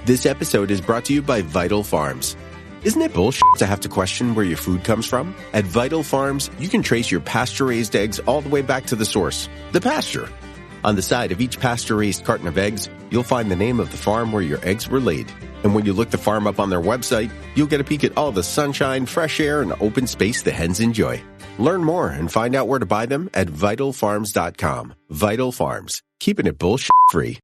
This episode is brought to you by Vital Farms. Isn't it bullshit to have to question where your food comes from? At Vital Farms, you can trace your pasture-raised eggs all the way back to the source, the pasture. On the side of each pasture-raised carton of eggs, you'll find the name of the farm where your eggs were laid. And when you look the farm up on their website, you'll get a peek at all the sunshine, fresh air, and open space the hens enjoy. Learn more and find out where to buy them at vitalfarms.com. Vital Farms, keeping it bullshit-free.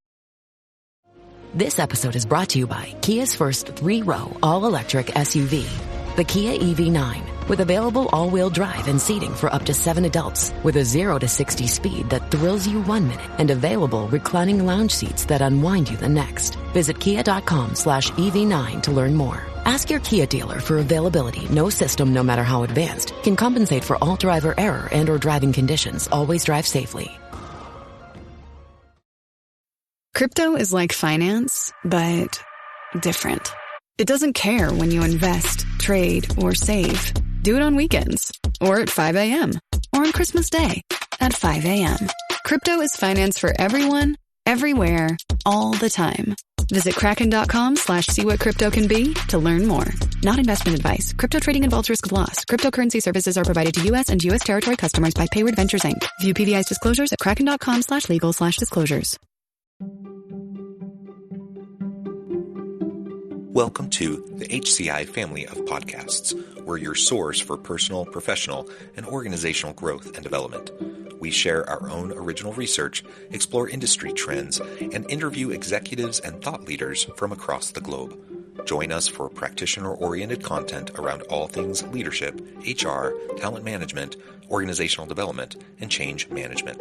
This episode is brought to you by Kia's first 3-row all-electric SUV, the Kia EV9, with available all-wheel drive and seating for up to 7 adults, with a 0 to 60 speed that thrills you 1 minute and available reclining lounge seats that unwind you the next. Visit kia.com/EV9 to learn more. Ask your Kia dealer for availability. No system, no matter how advanced, can compensate for all driver error and or driving conditions. Always drive safely. Crypto is like finance, but different. It doesn't care when you invest, trade, or save. Do it on weekends, or at 5 a.m., or on Christmas Day at 5 a.m. Crypto is finance for everyone, everywhere, all the time. Visit kraken.com/see what crypto can be to learn more. Not investment advice. Crypto trading involves risk of loss. Cryptocurrency services are provided to U.S. and U.S. territory customers by Payward Ventures, Inc. View PVI's disclosures at kraken.com/legal/disclosures. Welcome to the HCI family of podcasts. We're your source for personal, professional, and organizational growth and development. We share our own original research, explore industry trends, and interview executives and thought leaders from across the globe. Join us for practitioner-oriented content around all things leadership, HR, talent management, organizational development, and change management.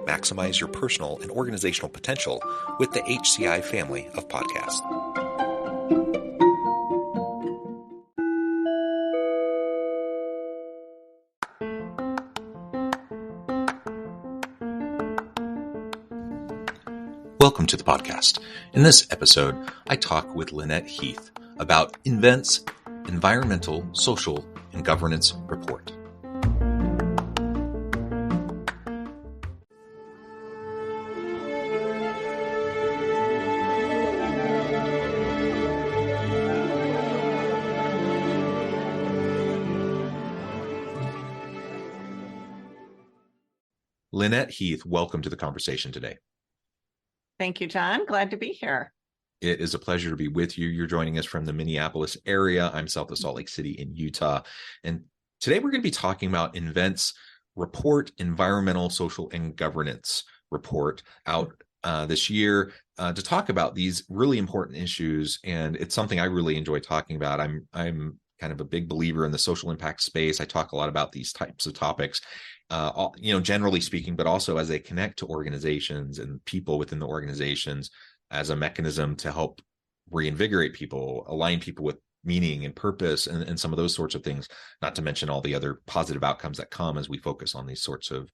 Maximize your personal and organizational potential with the HCI family of podcasts. Welcome to the podcast. In this episode, I talk with Lynnette Heath about nVent's Environmental, Social, and Governance Report. Lynnette Heath, welcome to the conversation today. Thank you, John. Glad to be here. It is a pleasure to be with you. You're joining us from the Minneapolis area. I'm south of Salt Lake City in Utah. And today we're going to be talking about nVent's report, Environmental, Social, and Governance report out this year to talk about these really important issues. And it's something I really enjoy talking about. I'm kind of a big believer in the social impact space. I talk a lot about these types of topics. Generally speaking, but also as they connect to organizations and people within the organizations as a mechanism to help reinvigorate people, align people with meaning and purpose and some of those sorts of things, not to mention all the other positive outcomes that come as we focus on these sorts of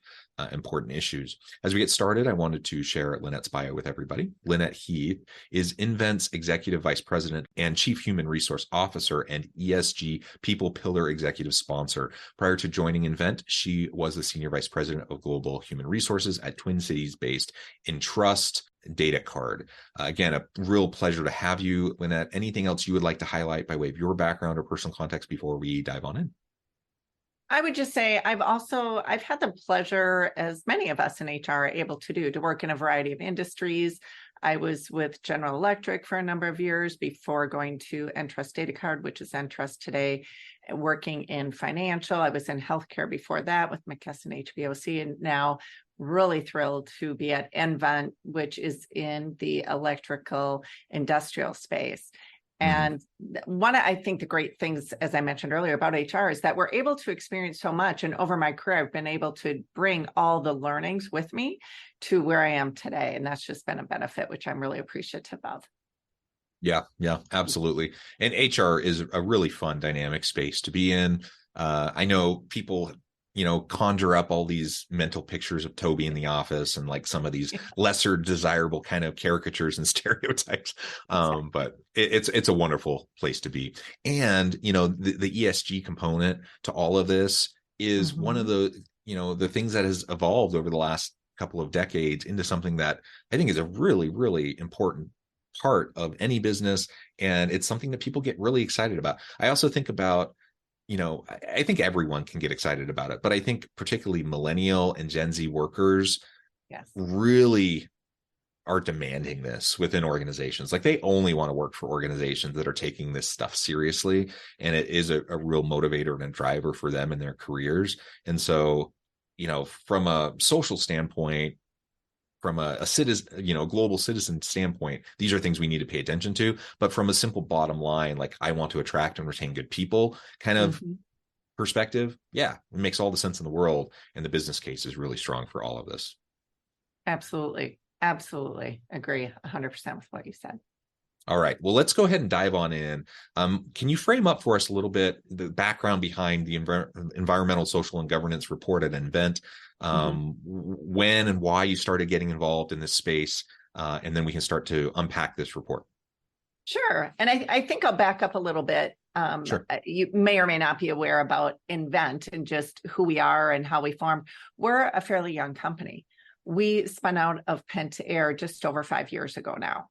important issues. As we get started, I wanted to share Lynnette's bio with everybody. Lynnette Heath is nVent's Executive Vice President and Chief Human Resource Officer and ESG People Pillar Executive Sponsor. Prior to joining nVent, she was the Senior Vice President of Global Human Resources at Twin Cities-based Entrust Data Card. Again, a real pleasure to have you, Lynnette. Anything else you would like to highlight by way of your background or personal context before we dive on in? I would just say I've had the pleasure, as many of us in HR are able to do, to work in a variety of industries. I was with General Electric for a number of years before going to Entrust Data Card, which is Entrust today, working in financial. I was in healthcare before that with McKesson HBOC, and now really thrilled to be at nVent, which is in the electrical industrial space. And one, I think the great things, as I mentioned earlier about HR, is that we're able to experience so much. And over my career, I've been able to bring all the learnings with me to where I am today. And that's just been a benefit, which I'm really appreciative of. Yeah, absolutely. And HR is a really fun, dynamic space to be in. I know people conjure up all these mental pictures of Toby in the office and like some of these lesser desirable kind of caricatures and stereotypes. But it's a wonderful place to be. And, the ESG component to all of this is one of the things that has evolved over the last couple of decades into something that I think is a really, really important part of any business, and it's something that people get really excited about. I also think about, I think everyone can get excited about it, but I think particularly millennial and Gen Z workers Yes. really are demanding this within organizations. Like, they only want to work for organizations that are taking this stuff seriously, and it is a real motivator and a driver for them in their careers. And so, from a social standpoint, from a citizen, global citizen standpoint, these are things we need to pay attention to. But from a simple bottom line, like, I want to attract and retain good people kind of perspective, yeah, it makes all the sense in the world. And the business case is really strong for all of this. Absolutely. Absolutely. Agree 100% with what you said. All right. Well, let's go ahead and dive on in. Can you frame up for us a little bit the background behind the environmental, social, and governance report at nVent? When and why you started getting involved in this space, and then we can start to unpack this report. Sure. And I think I'll back up a little bit. Sure. You may or may not be aware about nVent and just who we are and how we formed. We're a fairly young company. We spun out of Pentair just over 5 years ago now.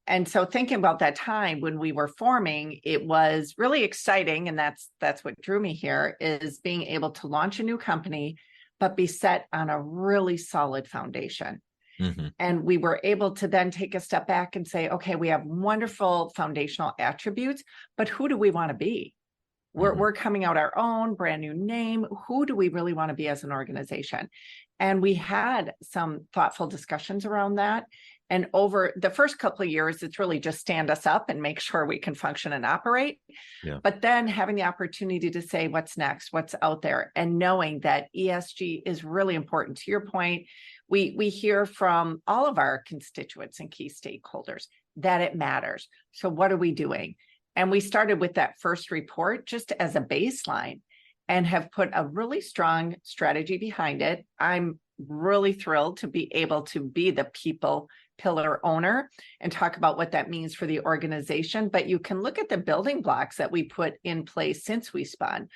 And so thinking about that time when we were forming, it was really exciting. And that's what drew me here, is being able to launch a new company, but be set on a really solid foundation. And we were able to then take a step back and say, okay, we have wonderful foundational attributes, but who do we want to be? We're coming out our own brand new name. Who do we really want to be as an organization? And we had some thoughtful discussions around that. And over the first couple of years, it's really just stand us up and make sure we can function and operate. Yeah. But then having the opportunity to say, what's next, what's out there, and knowing that ESG is really important. To your point, we hear from all of our constituents and key stakeholders that it matters. So what are we doing? And we started with that first report just as a baseline and have put a really strong strategy behind it. I'm really thrilled to be able to be the people pillar owner and talk about what that means for the organization. But you can look at the building blocks that we put in place since we spun.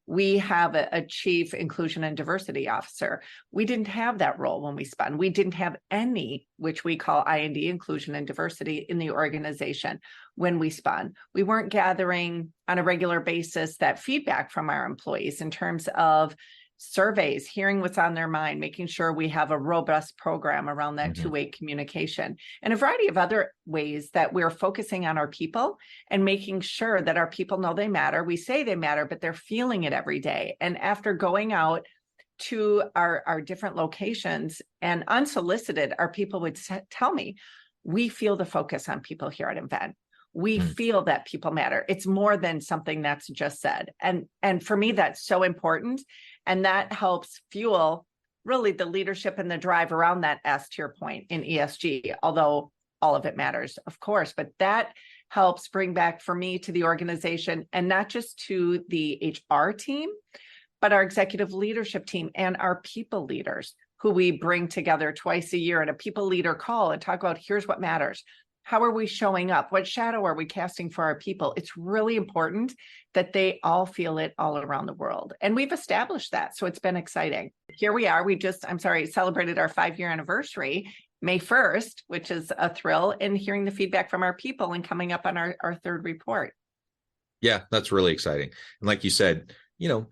We have a chief inclusion and diversity officer. We didn't have that role when we spun. We didn't have any, which we call I&D, inclusion and diversity, in the organization when we spun. We weren't gathering on a regular basis that feedback from our employees in terms of surveys, hearing what's on their mind, making sure we have a robust program around that two-way communication, and a variety of other ways that we're focusing on our people and making sure that our people know they matter. We say they matter, but they're feeling it every day. And after going out to our different locations and unsolicited, our people would tell me, we feel the focus on people here at nVent. We feel that people matter. It's more than something that's just said. And for me, that's so important. And that helps fuel really the leadership and the drive around that S, to your point, in ESG, although all of it matters, of course. But that helps bring back, for me, to the organization, and not just to the HR team, but our executive leadership team and our people leaders, who we bring together twice a year at a people leader call and talk about, here's what matters. How are we showing up? What shadow are we casting for our people? It's really important that they all feel it all around the world. And we've established that. So it's been exciting. Here we are. We just, celebrated our 5-year anniversary, May 1st, which is a thrill, and hearing the feedback from our people and coming up on our third report. Yeah, that's really exciting. And like you said,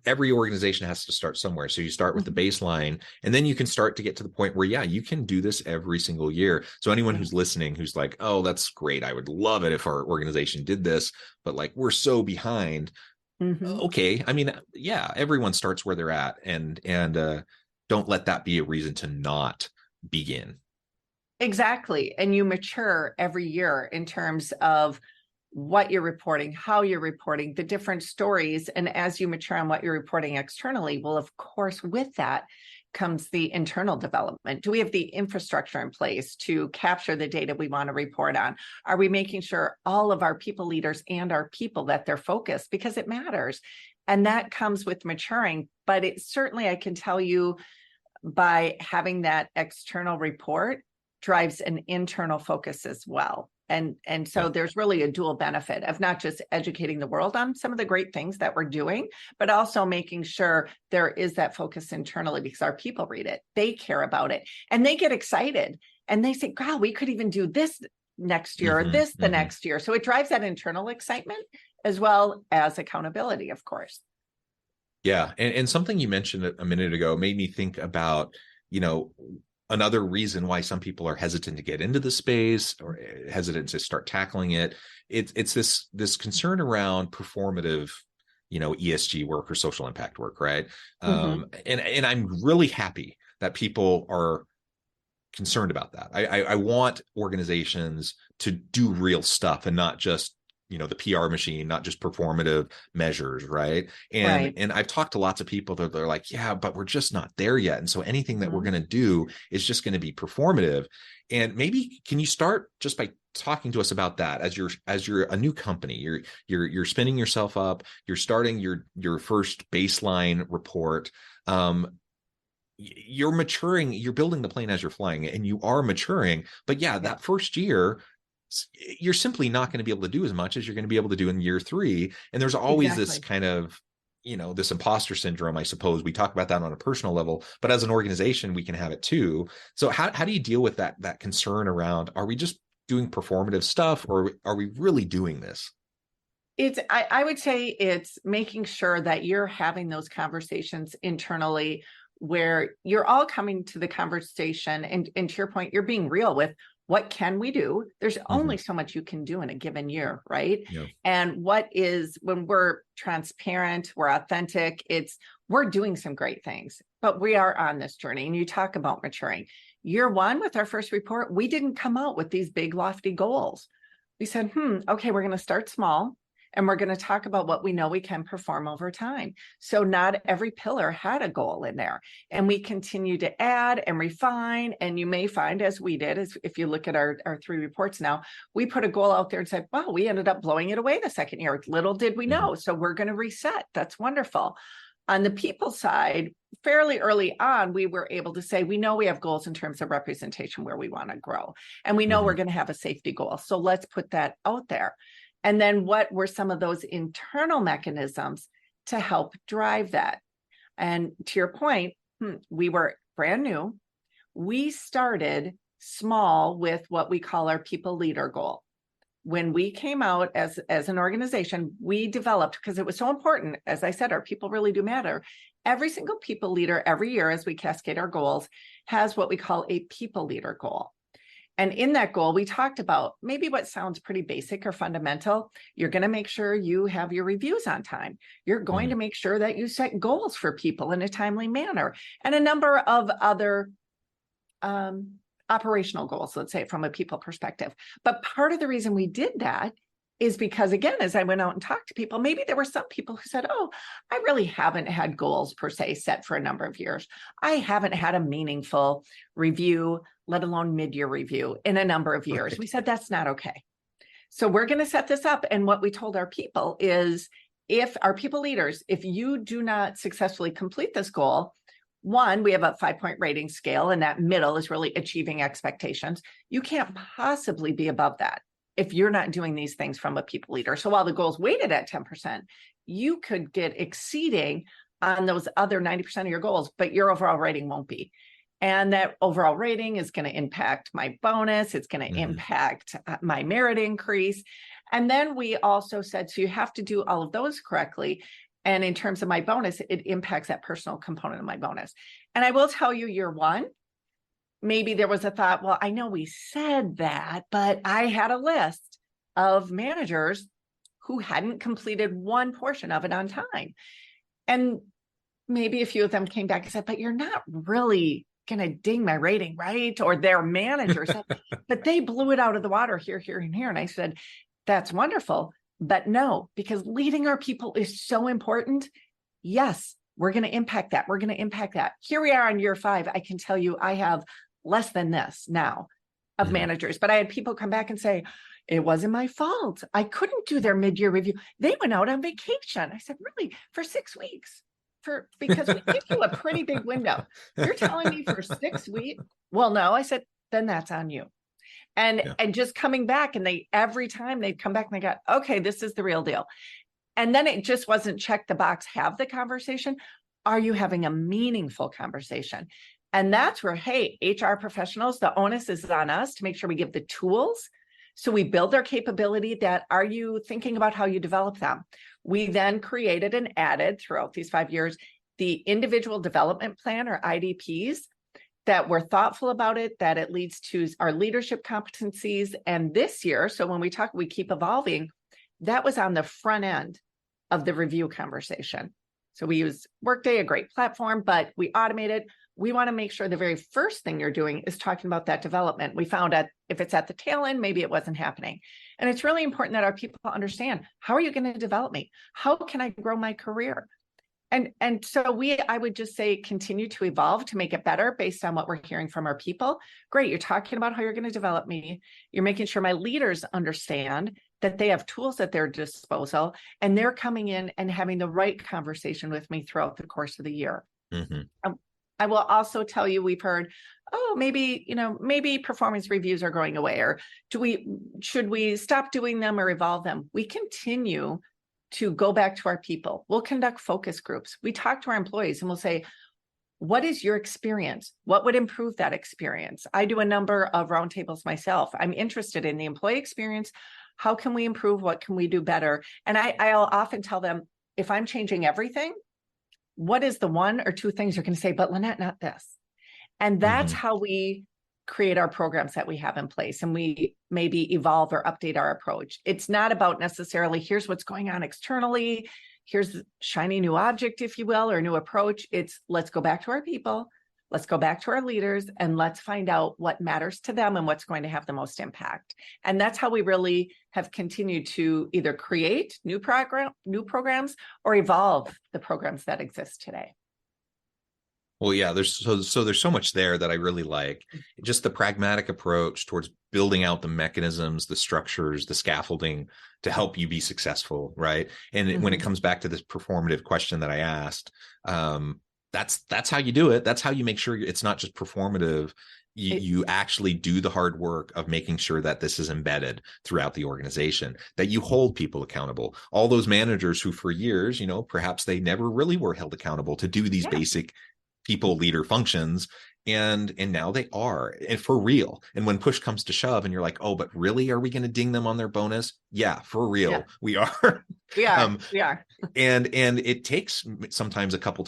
every organization has to start somewhere. So you start with the baseline, and then you can start to get to the point where, yeah, you can do this every single year. So anyone who's listening, who's like, oh, that's great, I would love it if our organization did this, but like, we're so behind. Okay. Yeah, everyone starts where they're at, and don't let that be a reason to not begin. Exactly. And you mature every year in terms of what you're reporting, how you're reporting, the different stories. And as you mature on what you're reporting externally, well, of course, with that comes the internal development. Do we have the infrastructure in place to capture the data we want to report on? Are we making sure all of our people leaders and our people, that they're focused? Because it matters. And that comes with maturing. But it certainly, I can tell you, by having that external report drives an internal focus as well. And so there's really a dual benefit of not just educating the world on some of the great things that we're doing, but also making sure there is that focus internally, because our people read it, they care about it, and they get excited, and they say, God, we could even do this next year, or this the next year. So it drives that internal excitement as well as accountability, of course. Yeah. And something you mentioned a minute ago made me think about, another reason why some people are hesitant to get into the space or hesitant to start tackling it. It's this concern around performative, ESG work or social impact work, right? And I'm really happy that people are concerned about that. I want organizations to do real stuff and not just the PR machine, not just performative measures, right? And I've talked to lots of people that they're like, yeah, but we're just not there yet. And so anything that we're going to do is just going to be performative. And maybe can you start just by talking to us about that as you're a new company, you're spinning yourself up, you're starting your first baseline report. You're maturing, you're building the plane as you're flying, and you are maturing. But yeah, that first year, you're simply not going to be able to do as much as you're going to be able to do in year 3. And there's always this kind of, this imposter syndrome, I suppose. We talk about that on a personal level, but as an organization, we can have it too. So how do you deal with that concern around, are we just doing performative stuff, or are we really doing this? I would say it's making sure that you're having those conversations internally where you're all coming to the conversation, and to your point, you're being real with, what can we do? There's only so much you can do in a given year, right? Yeah. And when we're transparent, we're authentic, we're doing some great things, but we are on this journey. And you talk about maturing. Year 1 with our first report, we didn't come out with these big lofty goals. We said, okay, we're going to start small. And we're going to talk about what we know we can perform over time. So not every pillar had a goal in there. And we continue to add and refine. And you may find, as we did, if you look at our 3 reports now, we put a goal out there and said, wow, we ended up blowing it away the second year. Little did we know. So we're going to reset. That's wonderful. On the people side, fairly early on, we were able to say, we know we have goals in terms of representation where we want to grow. And we know we're going to have a safety goal. So let's put that out there. And then what were some of those internal mechanisms to help drive that? And to your point, we were brand new. We started small with what we call our people leader goal. When we came out as an organization, we developed, because it was so important, as I said, our people really do matter. Every single people leader every year, as we cascade our goals, has what we call a people leader goal. And in that goal, we talked about maybe what sounds pretty basic or fundamental. You're going to make sure you have your reviews on time. You're going to make sure that you set goals for people in a timely manner, and a number of other operational goals, let's say, from a people perspective. But part of the reason we did that is because, again, as I went out and talked to people, maybe there were some people who said, oh, I really haven't had goals per se set for a number of years. I haven't had a meaningful review, let alone mid-year review, in a number of years. Right. We said, that's not okay. So we're going to set this up. And what we told our people is, if our people leaders, if you do not successfully complete this goal, 1, we have a 5-point rating scale, and that middle is really achieving expectations. You can't possibly be above that if you're not doing these things from a people leader. So while the goal's weighted at 10%, you could get exceeding on those other 90% of your goals, but your overall rating won't be. And that overall rating is going to impact my bonus. It's going to impact my merit increase. And then we also said, so you have to do all of those correctly. And in terms of my bonus, it impacts that personal component of my bonus. And I will tell you, year 1, maybe there was a thought, well, I know we said that, but I had a list of managers who hadn't completed one portion of it on time. And maybe a few of them came back and said, but you're not really going to ding my rating, right? Or their manager said, but they blew it out of the water here, here, and here. And I said, that's wonderful, but no, because leading our people is so important. Yes, we're going to impact that. We're going to impact that. Here we are on year 5. I can tell you I have less than this now of managers, but I had people come back and say, it wasn't my fault. I couldn't do their mid-year review. They went out on vacation. I said, really? For 6 weeks? Because we give you a pretty big window. You're telling me for 6 weeks? Well, no. I said, then that's on you. And just coming back, and every time they'd come back and they got, okay, this is the real deal. And then it just wasn't check the box, have the conversation. Are you having a meaningful conversation? And that's where, hey, HR professionals, the onus is on us to make sure we give the tools So we build their capability. That are you thinking about how you develop them? We then created and added throughout these 5 years the individual development plan, or IDPs, that we're thoughtful about it, that it leads to our leadership competencies. And this year, so when we talk, we keep evolving, that was on the front end of the review conversation. So we use Workday, a great platform, but we automate it. We want to make sure the very first thing you're doing is talking about that development. We found that if it's at the tail end, maybe it wasn't happening. And it's really important that our people understand, how are you going to develop me? How can I grow my career? And so I would just say, continue to evolve to make it better based on what we're hearing from our people. Great. You're talking about how you're going to develop me. You're making sure my leaders understand that they have tools at their disposal, and they're coming in and having the right conversation with me throughout the course of the year. I will also tell you, we've heard, oh, maybe performance reviews are going away, or should we stop doing them or evolve them? We continue to go back to our people. We'll conduct focus groups. We talk to our employees and we'll say, what is your experience? What would improve that experience? I do a number of roundtables myself. I'm interested in the employee experience. How can we improve? What can we do better? And I'll often tell them, if I'm changing everything, what is the one or two things you're going to say, but Lynnette, not this? And that's how we create our programs that we have in place, and we maybe evolve or update our approach. It's not about necessarily, here's what's going on externally, here's the shiny new object, if you will, or new approach. It's, let's go back to our people, let's go back to our leaders, and let's find out what matters to them and what's going to have the most impact. And that's how we really have continued to either create new programs or evolve the programs that exist today. Well, yeah, there's so much there that I really like. Just the pragmatic approach towards building out the mechanisms, the structures, the scaffolding to help you be successful, right? And when it comes back to this performative question that I asked, that's how you do it. That's how you make sure it's not just performative. You actually do the hard work of making sure that this is embedded throughout the organization, that you hold people accountable. All those managers who for years, perhaps they never really were held accountable to do these basic people leader functions, and now they are, and for real. And when push comes to shove and you're like, oh, but really, are we going to ding them on their bonus? Yeah, for real. We are. We are. And it takes sometimes a couple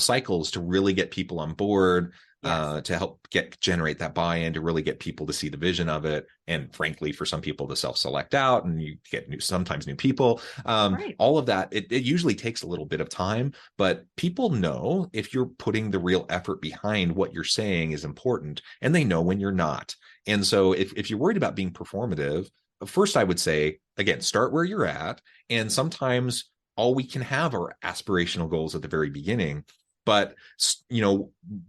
cycles to really get people on board, to help generate that buy-in, to really get people to see the vision of it. And frankly, for some people to self-select out, and you get sometimes new people, all of that, it usually takes a little bit of time, but people know if you're putting the real effort behind what you're saying is important, and they know when you're not. And so if you're worried about being performative, first I would say, again, start where you're at. And sometimes all we can have are aspirational goals at the very beginning. But,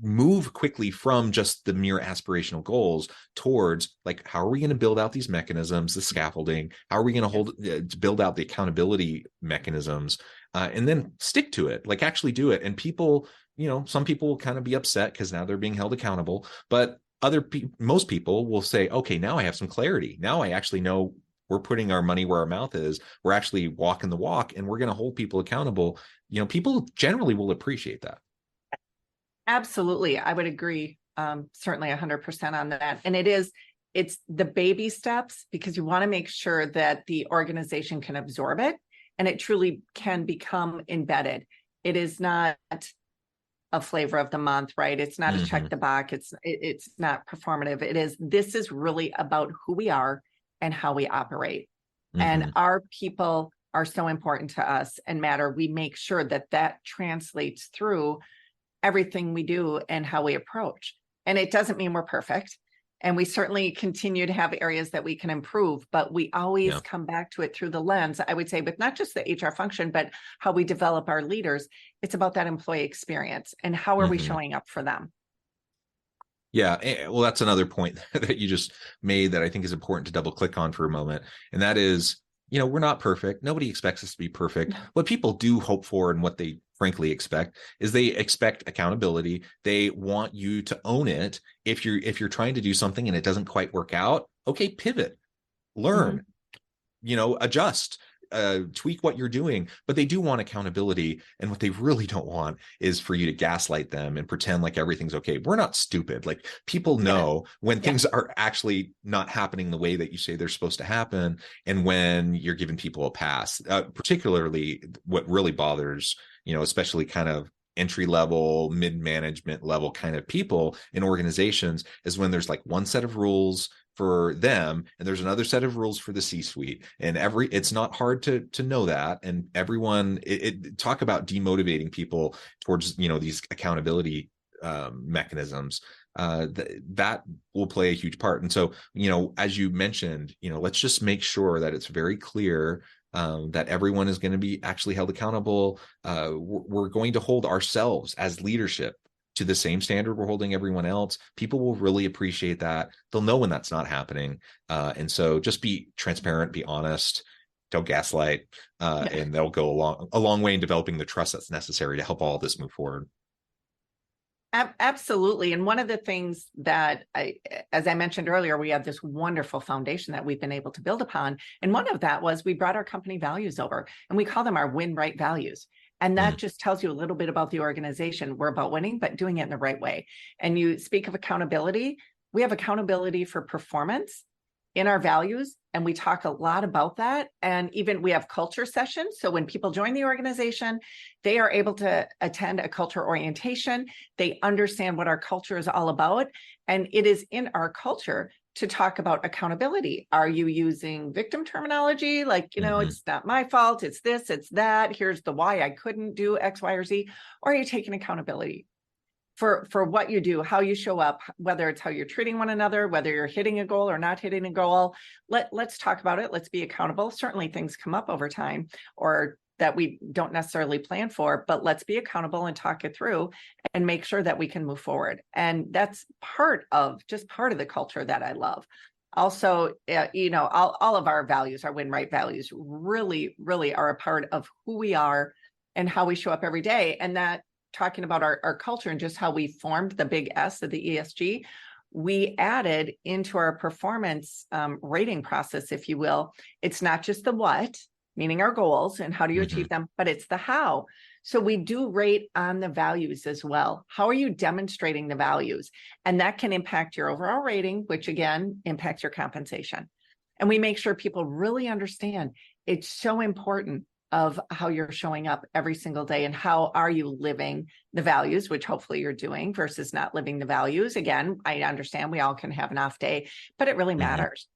move quickly from just the mere aspirational goals towards, like, how are we going to build out these mechanisms, the scaffolding? How are we going to build out the accountability mechanisms, and then stick to it, like actually do it. And people, some people will kind of be upset because now they're being held accountable, but most people will say, okay, now I have some clarity. Now I actually know we're putting our money where our mouth is. We're actually walking the walk, and we're going to hold people accountable. People generally will appreciate that. Absolutely. I would agree. Certainly 100% on that. And it's the baby steps, because you want to make sure that the organization can absorb it and it truly can become embedded. It is not a flavor of the month, right? It's not a check the box. It's not performative. This is really about who we are and how we operate. And our people are so important to us and matter. We make sure that translates through everything we do and how we approach. And it doesn't mean we're perfect. And we certainly continue to have areas that we can improve, but we always come back to it through the lens, I would say, but not just the HR function, but how we develop our leaders. It's about that employee experience and how are we showing up for them? Yeah. Well, that's another point that you just made that I think is important to double click on for a moment. And that is, we're not perfect. Nobody expects us to be perfect. What people do hope for, and what they frankly expect, is they expect accountability. They want you to own it. If you're trying to do something and it doesn't quite work out, okay, pivot, learn, adjust. tweak what you're doing, but they do want accountability. And what they really don't want is for you to gaslight them and pretend like everything's okay. We're not stupid. Like, people know when things are actually not happening the way that you say they're supposed to happen, and when you're giving people a pass. Particularly what really bothers, especially kind of entry level, mid-management level kind of people in organizations, is when there's like one set of rules for them and there's another set of rules for the C-suite, and it's not hard to know that. And everyone, talk about demotivating people towards these accountability mechanisms. That will play a huge part. And so, as you mentioned, let's just make sure that it's very clear that everyone is going to be actually held accountable. We're going to hold ourselves as leadership to the same standard we're holding everyone else. People will really appreciate that. They'll know when that's not happening. And so just be transparent, be honest, don't gaslight, and they'll go a long way in developing the trust that's necessary to help all of this move forward. Absolutely. And one of the things that as I mentioned earlier, we have this wonderful foundation that we've been able to build upon. And one of that was we brought our company values over, and we call them our win right values. And that just tells you a little bit about the organization. We're about winning, but doing it in the right way. And you speak of accountability. We have accountability for performance in our values, and we talk a lot about that. And even we have culture sessions. So when people join the organization, they are able to attend a culture orientation. They understand what our culture is all about. And it is in our culture to talk about accountability. Are you using victim terminology? Like, it's not my fault, it's this, it's that. Here's the why I couldn't do X, Y, or Z. Or are you taking accountability for what you do, how you show up, whether it's how you're treating one another, whether you're hitting a goal or not hitting a goal? Let's talk about it. Let's be accountable. Certainly things come up over time or that we don't necessarily plan for, but let's be accountable and talk it through and make sure that we can move forward. And that's part of the culture that I love. Also, all of our values, our win right values, really, really are a part of who we are and how we show up every day. And that, talking about our culture and just how we formed the big S of the ESG, we added into our performance rating process, if you will. It's not just the what, meaning our goals and how do you achieve them, but it's the how. So we do rate on the values as well. How are you demonstrating the values? And that can impact your overall rating, which again impacts your compensation. And we make sure people really understand it's so important of how you're showing up every single day and how are you living the values, which hopefully you're doing, versus not living the values. Again, I understand we all can have an off day, but it really matters.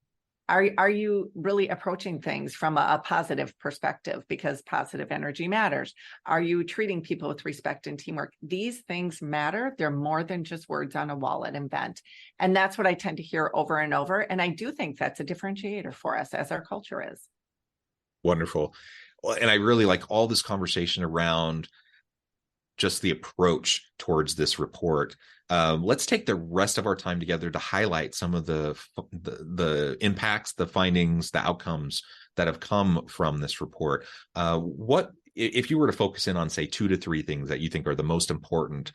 Are you really approaching things from a positive perspective, because positive energy matters? Are you treating people with respect and teamwork? These things matter. They're more than just words on a wall at nVent. And that's what I tend to hear over and over. And I do think that's a differentiator for us as our culture is. Wonderful. And I really like all this conversation around just the approach towards this report. Let's take the rest of our time together to highlight some of the impacts, the findings, the outcomes that have come from this report. What, if you were to focus in on, say, 2 to 3 things that you think are the most important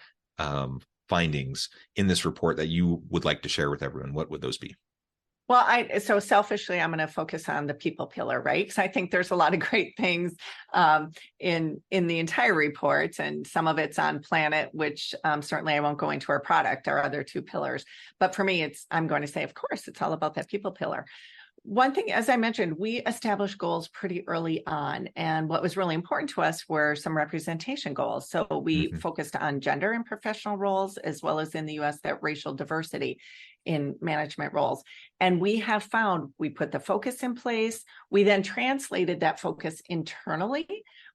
findings in this report that you would like to share with everyone, what would those be? Well, so selfishly, I'm going to focus on the people pillar, right? Because I think there's a lot of great things in the entire report, and some of it's on planet, which certainly I won't go into our product, our other 2 pillars. But for me, I'm going to say, of course, it's all about that people pillar. One thing, as I mentioned, we established goals pretty early on. And what was really important to us were some representation goals. So we focused on gender in professional roles, as well as in the US, that racial diversity in management roles. And we have found, we put the focus in place. We then translated that focus internally.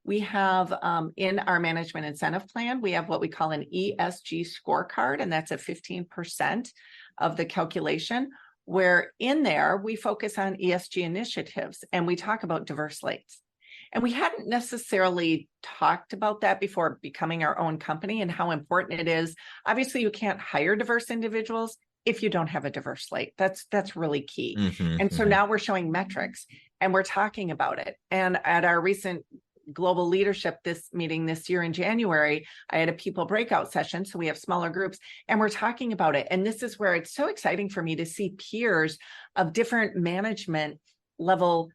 We have in our management incentive plan, we have what we call an ESG scorecard, and that's a 15% of the calculation, where in there we focus on ESG initiatives and we talk about diverse slates. And we hadn't necessarily talked about that before becoming our own company and how important it is. Obviously, you can't hire diverse individuals if you don't have a diverse slate. That's really key. And so now we're showing metrics and we're talking about it. And at our recent global leadership meeting this year in January, I had a people breakout session. So we have smaller groups and we're talking about it. And this is where it's so exciting for me to see peers of different management level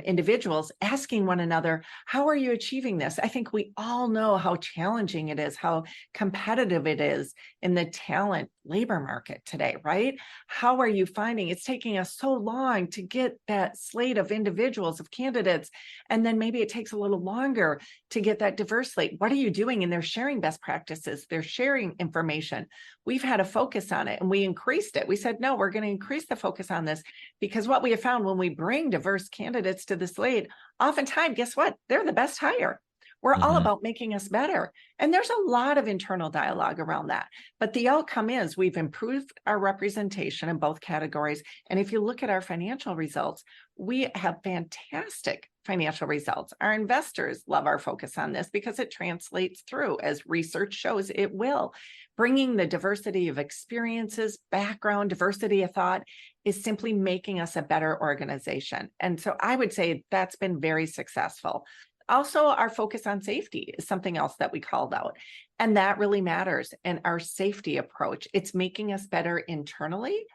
individuals asking one another, how are you achieving this? I think we all know how challenging it is, how competitive it is in the talent labor market today, right? How are you finding it's taking us so long to get that slate of individuals, of candidates, and then maybe it takes a little longer to get that diverse slate. What are you doing? And they're sharing best practices. They're sharing information. We've had a focus on it and we increased it. We said, no, we're going to increase the focus on this because what we have found when we bring diverse candidates to the slate, oftentimes, guess what? They're the best hire. We're all about making us better. And there's a lot of internal dialogue around that. But the outcome is we've improved our representation in both categories. And if you look at our financial results, we have fantastic financial results. Our investors love our focus on this because it translates through, as research shows it will. Bringing the diversity of experiences, background, diversity of thought is simply making us a better organization. And so I would say that's been very successful. Also, our focus on safety is something else that we called out. And that really matters. And our safety approach, it's making us better internally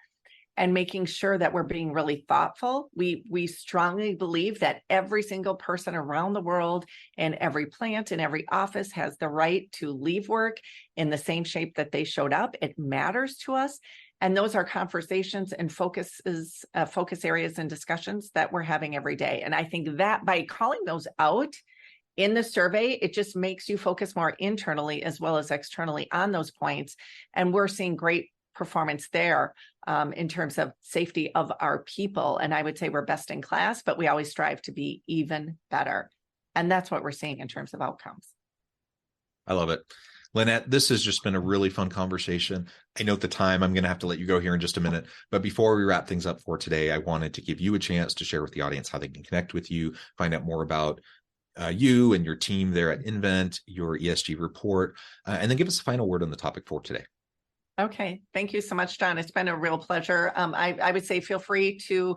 and making sure that we're being really thoughtful. We strongly believe that every single person around the world and every plant and every office has the right to leave work in the same shape that they showed up. It matters to us. And those are conversations and focus areas and discussions that we're having every day. And I think that by calling those out in the survey, it just makes you focus more internally as well as externally on those points. And we're seeing great performance there in terms of safety of our people. And I would say we're best in class, but we always strive to be even better. And that's what we're seeing in terms of outcomes. I love it. Lynnette, this has just been a really fun conversation. I note the time. I'm going to have to let you go here in just a minute. But before we wrap things up for today, I wanted to give you a chance to share with the audience how they can connect with you, find out more about you and your team there at nVent, your ESG report, and then give us a final word on the topic for today. Okay. Thank you so much, John. It's been a real pleasure. I would say feel free to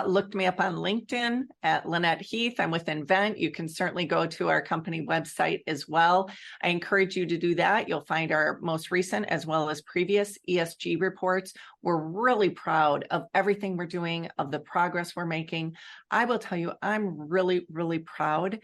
look me up on LinkedIn at Lynnette Heath. I'm with nVent. You can certainly go to our company website as well. I encourage you to do that. You'll find our most recent as well as previous ESG reports. We're really proud of everything we're doing, of the progress we're making. I will tell you, I'm really, really proud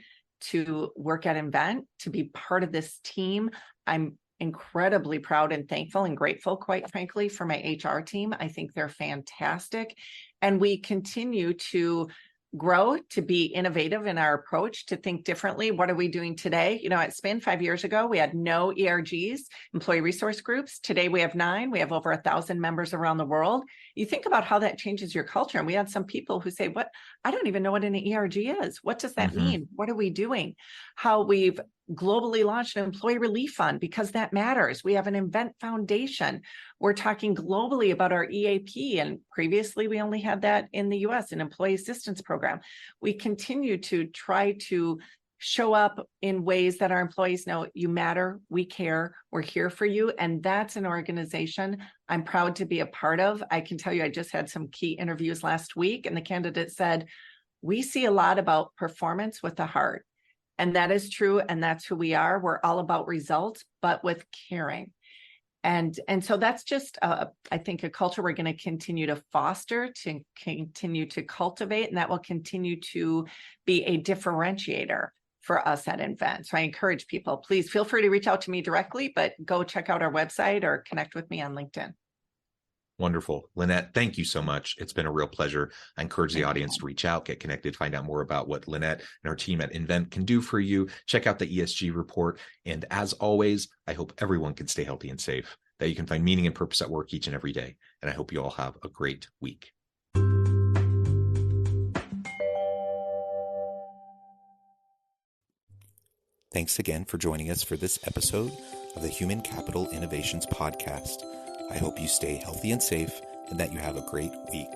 to work at nVent, to be part of this team. I'm incredibly proud and thankful and grateful, quite frankly, for my HR team. I think they're fantastic. And we continue to grow, to be innovative in our approach, to think differently. What are we doing today? You know, at Spin 5 years ago, we had no ERGs, employee resource groups. Today we have 9. We have over 1,000 members around the world. You think about how that changes your culture. And we had some people who say, "What? I don't even know what an ERG is. What does that mean? What are we doing?" How we've globally launched an employee relief fund because that matters. We have an nVent Foundation. We're talking globally about our EAP, and previously we only had that in the US, an employee assistance program. We continue to try to show up in ways that our employees know you matter, we care, we're here for you. And that's an organization I'm proud to be a part of. I can tell you, I just had some key interviews last week, and the candidate said, "We see a lot about performance with the heart." And that is true. And that's who we are. We're all about results, but with caring. And so that's just, I think, a culture we're going to continue to foster, to continue to cultivate, and that will continue to be a differentiator for us at nVent. So I encourage people, please feel free to reach out to me directly, but go check out our website or connect with me on LinkedIn. Wonderful. Lynnette, thank you so much. It's been a real pleasure. I encourage the audience to reach out, get connected, find out more about what Lynnette and her team at nVent can do for you. Check out the ESG report. And as always, I hope everyone can stay healthy and safe, that you can find meaning and purpose at work each and every day. And I hope you all have a great week. Thanks again for joining us for this episode of the Human Capital Innovations Podcast. I hope you stay healthy and safe and that you have a great week.